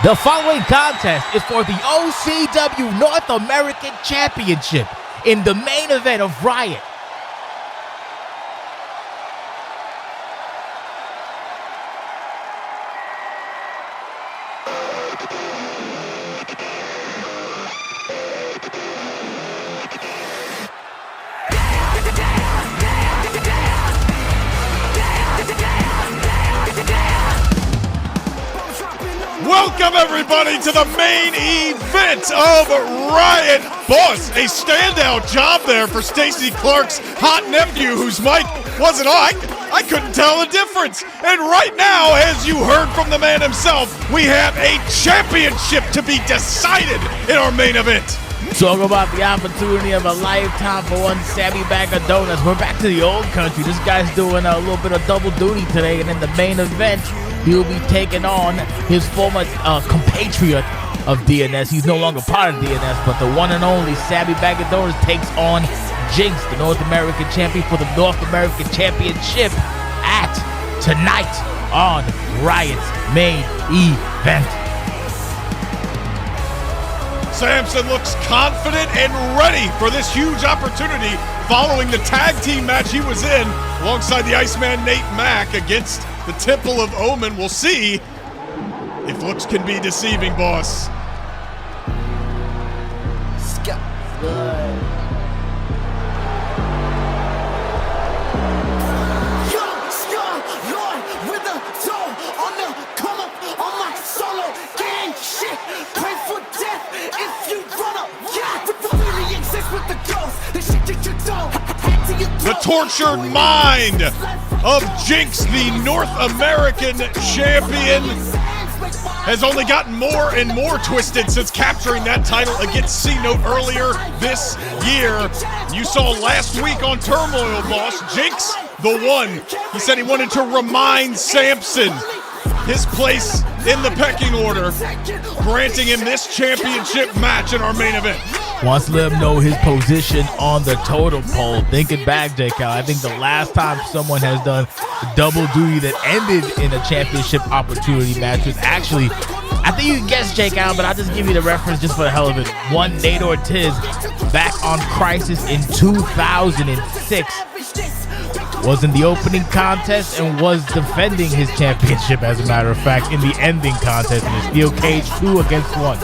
The following contest is for the OCW North American Championship in the main event of Riot. Welcome everybody to the main event of Riot. Boss, a standout job there for Stacy Clark's hot nephew whose mic wasn't on. I couldn't tell the difference. And right now, as you heard from the man himself, we have a championship to be decided in our main event. Talk about the opportunity of a lifetime for one Sammy bag of donuts. We're back to the old country. This guy's doing a little bit of double duty today, and in the main event, he will be taking on his former compatriot of DNS. He's no longer part of DNS, but the one and only Sammy bag of donuts takes on JynX, the North American champion, for the North American Championship at tonight on Riot's main event. Samsin looks confident and ready for this huge opportunity following the tag team match he was in alongside the Iceman Nate Mack against the Temple of Omen. We'll see if looks can be deceiving, boss. The tortured mind of JynX, the North American champion, has only gotten more and more twisted since capturing that title against C-Note earlier this year. You saw last week on Turmoil, boss, JynX, the one. He said he wanted to remind Samsin his place in the pecking order, granting him this championship match in our main event. Wants to let him know his position on the totem pole. Thinking back, Jake Allen, I think the last time someone has done double duty that ended in a championship opportunity match was actually, I think you can guess, Jake Allen, but I'll just give you the reference just for the hell of it. One Nate Ortiz back on Crisis in 2006. Was in the opening contest and was defending his championship, as a matter of fact, in the ending contest in a steel cage 2 against 1.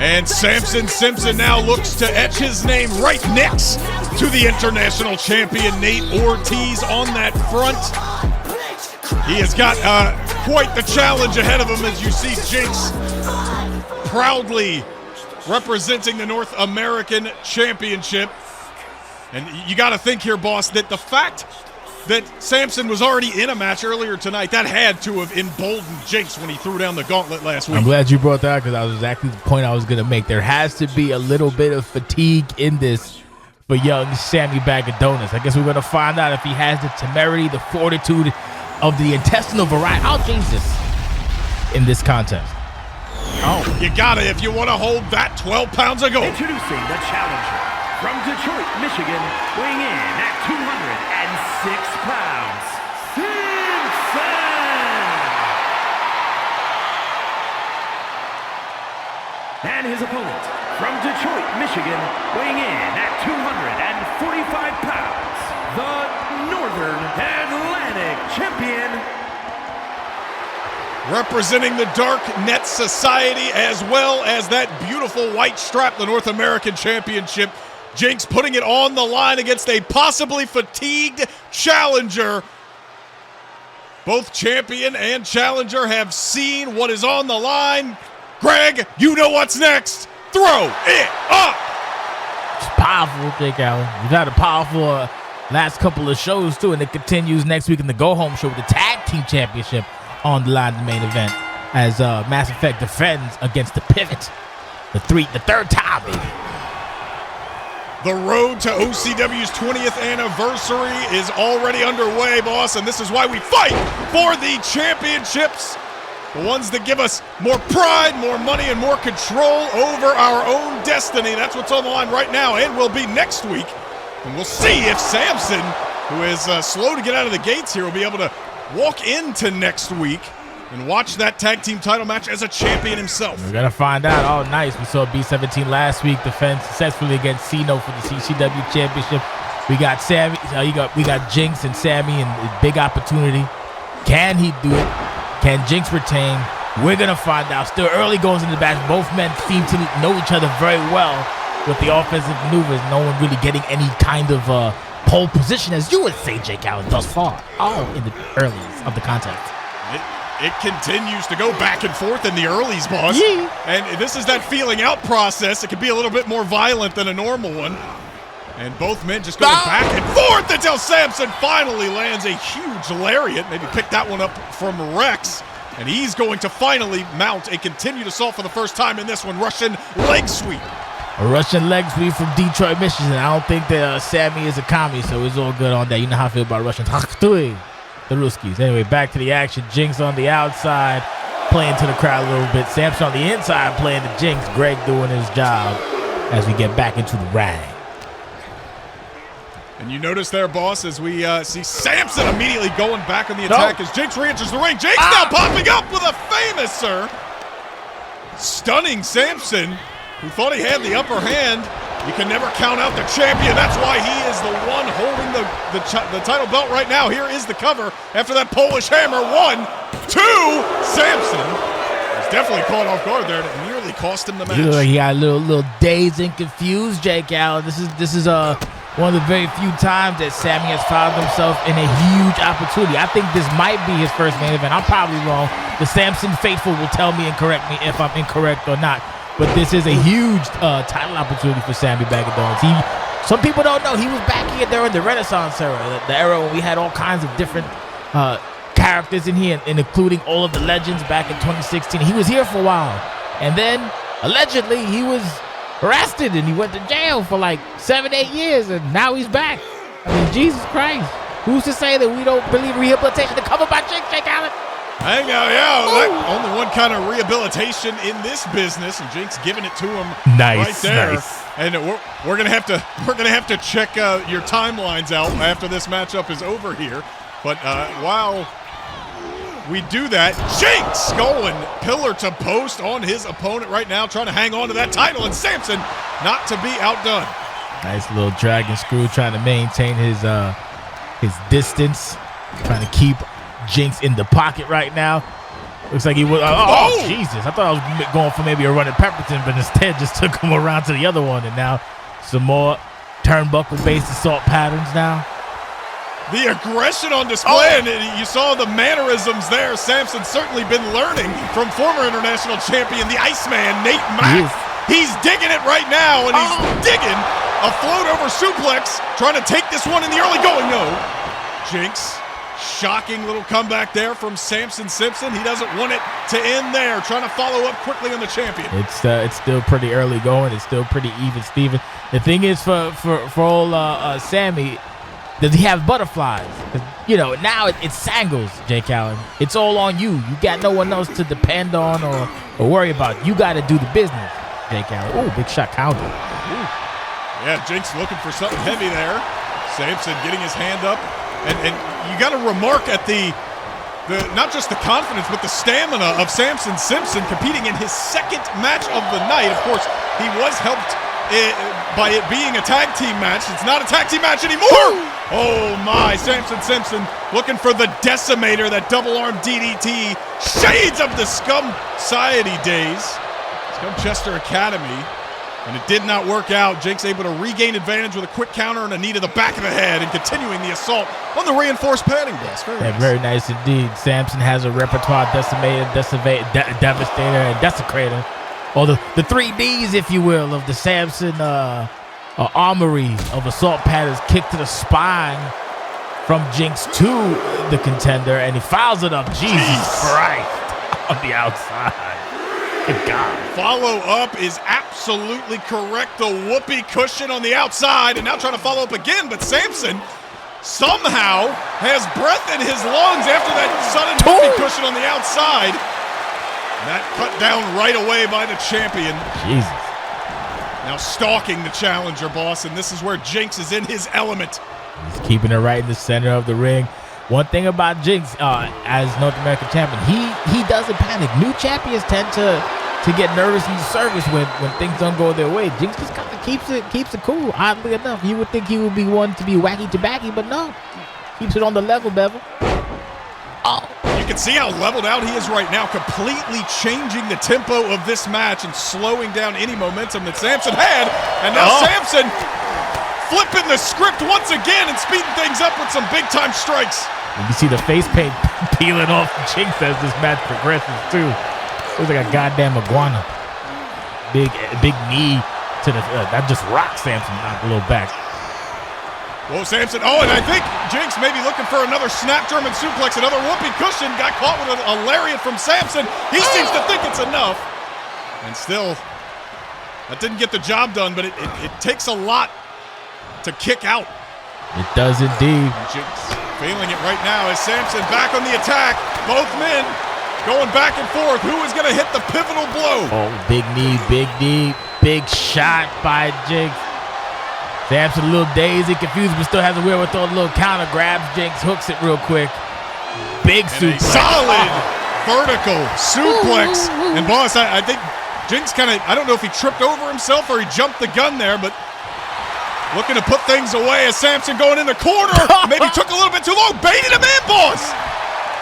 And Samsin Simsin now looks to etch his name right next to the international champion Nate Ortiz on that front. He has got quite the challenge ahead of him, as you see JynX proudly representing the North American Championship. And you got to think here, boss, that the fact that Samsin was already in a match earlier tonight, that had to have emboldened JynX when he threw down the gauntlet last week. I'm glad you brought that, because that was exactly the point I was going to make. There has to be a little bit of fatigue in this for young Sammy Bag of Donuts. I guess we're going to find out if he has the temerity, the fortitude of the intestinal variety. I'll change this in this contest. Oh, you got it if you want to hold that 12 pounds of gold. Introducing the challenger from Detroit, Michigan, weighing in at 206 pounds, Samsin! And his opponent from Detroit, Michigan, weighing in at 245 pounds, the Northern Atlantic champion, representing the Dark Net Society as well as that beautiful white strap, the North American Championship. JynX putting it on the line against a possibly fatigued challenger. Both champion and challenger have seen what is on the line. Greg, you know what's next. Throw it up. It's powerful, Jake Allen. We've had a powerful last couple of shows, too, and it continues next week in the go-home show with the Tag Team Championship on the line in the main event as Mass Effect defends against the Pivot. The third time, baby. The road to OCW's 20th anniversary is already underway, boss, and this is why we fight for the championships. The ones that give us more pride, more money, and more control over our own destiny. That's what's on the line right now and will be next week. And we'll see if Samsin, who is slow to get out of the gates here, will be able to walk into next week and watch that tag team title match as a champion himself? We're gonna find out. Oh, nice. We saw B17 last week defend successfully against Cino for the CCW Championship. We got Sammy. We got JynX and Sammy, and a big opportunity. Can he do it? Can JynX retain? We're gonna find out. Still early goes into the match. Both men seem to know each other very well with the offensive maneuvers. No one really getting any kind of pole position, as you would say, Jake Allen, thus far. All in the earlies of the contest. It continues to go back and forth in the earlies, boss. Yeah. And this is that feeling out process. It can be a little bit more violent than a normal one. And both men just going back and forth until Samsin finally lands a huge lariat. Maybe pick that one up from Rex. And he's going to finally mount a continued assault for the first time in this one. Russian leg sweep. A Russian leg sweep from Detroit, Michigan. I don't think that Sammy is a commie, so it's all good on that. You know how I feel about Russians. The Ruskies. Anyway, back to the action. JynX on the outside, playing to the crowd a little bit. Samson on the inside, playing to JynX. Greg doing his job as we get back into the ring. And you notice there, boss, as we see Samson immediately going back on the attack as JynX re-enters the ring. JynX now popping up with a famous, stunning Samson, who thought he had the upper hand. You can never count out the champion. That's why he is the one holding the title belt right now. Here is the cover after that Polish hammer. 1, 2. Samson was definitely caught off guard there, and it nearly cost him the match. He got a little dazed and confused, Jake Allen. This is one of the very few times that Sammy has found himself in a huge opportunity. I think this might be his first main event. I'm probably wrong. The Samson faithful will tell me and correct me if I'm incorrect or not. But this is a huge title opportunity for Sammy Bagadons. Some people don't know he was back here during the Renaissance era, the era when we had all kinds of different characters in here, and including all of the legends back in 2016. He was here for a while, and then allegedly he was arrested and he went to jail for like 7-8 years, and now he's back. I mean, Jesus Christ. Who's to say that we don't believe rehabilitation to cover by Jake Allen? Hang on, yeah. Only one kind of rehabilitation in this business, and JynX giving it to him right there. Nice. And we're gonna have to check your timelines out after this matchup is over here. But while we do that, JynX going pillar to post on his opponent right now, trying to hang on to that title, and Samson not to be outdone. Nice little dragon screw, trying to maintain his distance, trying to keep JynX in the pocket right now. Looks like he was. Oh, Jesus! I thought I was going for maybe a run at Pepperton, but instead just took him around to the other one, and now some more turnbuckle-based assault patterns now. The aggression on display, and you saw the mannerisms there. Samson's certainly been learning from former international champion, the Iceman, Nate Mack. He's digging it right now, and he's digging a float over suplex, trying to take this one in the early going. No, JynX, shocking little comeback there from Samsin Simsin. He doesn't want it to end there, trying to follow up quickly on the champion. It's still pretty early going. It's still pretty even, Steven. The thing is for old Sammy, does he have butterflies? You know, now it's sangles, Jake Allen. It's all on you. You got no one else to depend on or worry about. You got to do the business, Jake Allen. Oh, big shot counter. Ooh. Yeah, JynX looking for something heavy there. Samson getting his hand up. And you got to remark at the not just the confidence, but the stamina of Samsin Simsin competing in his second match of the night. Of course, he was helped by it being a tag team match. It's not a tag team match anymore. Oh my, Samsin Simsin looking for the decimator, that double arm DDT. Shades of the Scum Society days. Scumchester Academy. And it did not work out. JynX able to regain advantage with a quick counter and a knee to the back of the head, and continuing the assault on the reinforced padding boss. Very nice indeed. Samson has a repertoire: decimator, devastator, and desecrator. Or the 3 Ds, if you will, of the Samson armory of assault patterns. Kick to the spine from JynX to the contender, and he fouls it up. Jesus Christ, on the outside. Good God. Follow up is absolutely correct. The whoopee cushion on the outside, and now trying to follow up again, but Samson somehow has breath in his lungs after that sudden whoopee cushion on the outside. And that cut down right away by the champion. Jesus. Now stalking the challenger, boss, and this is where JynX is in his element. He's keeping it right in the center of the ring. One thing about Jinx, as North American champion, he doesn't panic. New champions tend to get nervous in the service when things don't go their way. Jinx just kind of keeps it cool. Oddly enough, you would think he would be one to be wacky tobacco, but no, keeps it on the level, Bevel. Oh. You can see how leveled out he is right now, completely changing the tempo of this match and slowing down any momentum that Samsin had. And now Samsin flipping the script once again and speeding things up with some big-time strikes. You can see the face paint peeling off Jinx as this match progresses, too. Looks like a goddamn iguana. Big knee to the that just rocked Samsin out a little back. Whoa, Samsin. Oh, and I think Jinx may be looking for another snap German suplex, another whoopee cushion. Got caught with a lariat from Samsin. He seems to think it's enough. And still, that didn't get the job done, but it takes a lot to kick out. It does indeed. Jinx feeling it right now as Samsin back on the attack. Both men going back and forth. Who is going to hit the pivotal blow? Oh, big knee, big shot by Jinx. Samsin a little dazed and confused, but still has a wherewithal. A little counter grabs Jinx, hooks it real quick. Big suplex. Solid vertical suplex. And boss, I think Jinx kind of, I don't know if he tripped over himself or he jumped the gun there, but looking to put things away as Samsin going in the corner. Maybe took a little bit too long. Baited him in, boss.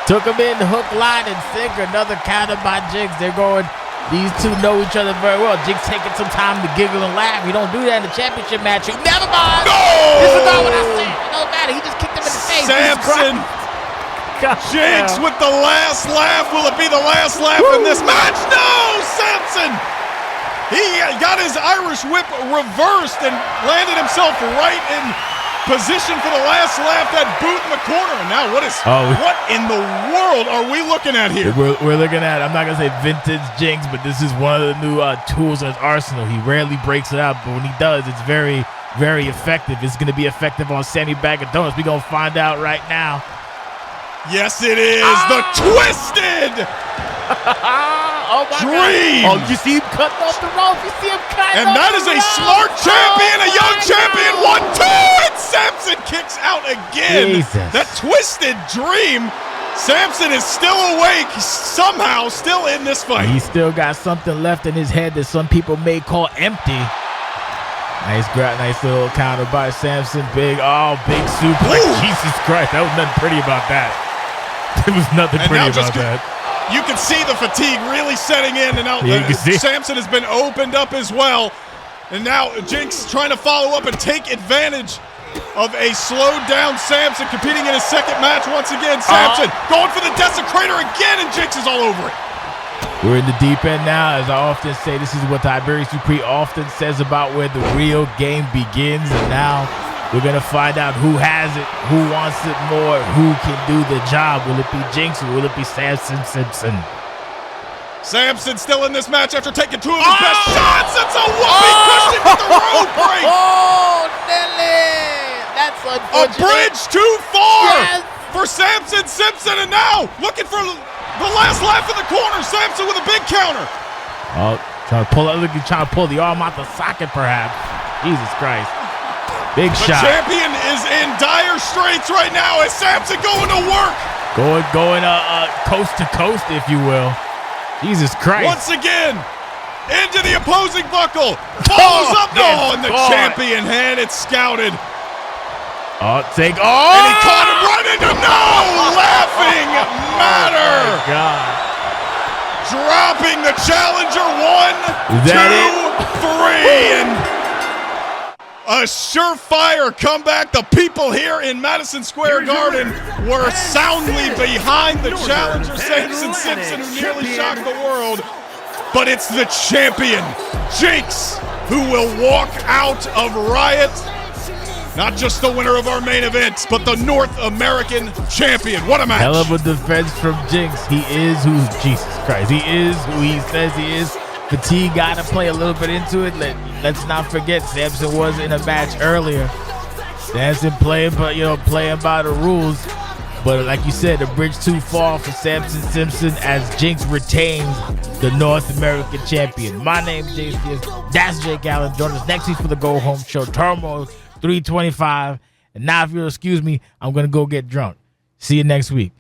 Took him in, hook, line, and sinker. Another counter by Jinx. They're going. These two know each other very well. Jinx taking some time to giggle and laugh. You don't do that in the championship match. Never mind. No! Disregard what I said. It don't matter. He just kicked him in the face. Samsin. Jinx with the last laugh. Will it be the last laugh in this match? No! Samsin. He got his Irish whip reversed and landed himself right in position for the last laugh, that boot in the corner. And now what in the world are we looking at here? We're looking at, I'm not going to say vintage Jinx, but this is one of the new tools in his arsenal. He rarely breaks it up, but when he does, it's very, very effective. It's going to be effective on Sammy Bag of Donuts. We're going to find out right now. Yes, it is. The Twisted Oh my Dream. God. Oh, you see him cutting off the rope. You see him cutting and off that the is a rope. smart champion, a young champion. God. 1-2, and Samsin kicks out again. Jesus. That Twisted Dream. Samsin is still awake, somehow still in this fight. He's still got something left in his head that some people may call empty. Nice little counter by Samsin. Big suplex. Ooh. Jesus Christ, that was nothing pretty about that. There was nothing pretty about that. You can see the fatigue really setting in, and now Samsin has been opened up as well. And now Jinx trying to follow up and take advantage of a slowed down Samsin competing in his second match once again. Samsin going for the Desecrator again, and Jinx is all over it. We're in the deep end now. As I often say, this is what Tiberius Dupree often says about where the real game begins. And now we're going to find out who has it, who wants it more, who can do the job. Will it be Jinx or will it be Samsin Simsin? Samsin still in this match after taking two of his best shots. It's a whoopee cushion with the rope break. Oh, Nelly. That's unfortunate. A bridge too far for Samsin Simsin. And now looking for the last laugh in the corner. Samsin with a big counter. Oh, trying to pull the arm out the socket, perhaps. Jesus Christ. Big shot. The champion is in dire straits right now as Samsin going to work. Going coast to coast, if you will. Jesus Christ. Once again, into the opposing buckle. Follows up. No, and the champion had it scouted. And he caught him right into laughing matter. Oh my God. Dropping the challenger. 1, 2, 3, and a surefire comeback. The people here in Madison Square Garden were soundly behind the challenger, Samsin Simsin, who nearly shocked the world. But it's the champion, Jinx, who will walk out of Riot. Not just the winner of our main event, but the North American champion. What a match. Hell of a defense from Jinx. He is who, Jesus Christ, he is who he says he is. Fatigue got to play a little bit into it. Let's not forget, Samsin was in a match earlier. Samsin playing by the rules. But like you said, the bridge too far for Samsin Simsin as Jinx retains the North American champion. My name's JCS. That's Jake Allen. Join us next week for the Go Home Show. Turmoil 325. And now, if you'll excuse me, I'm going to go get drunk. See you next week.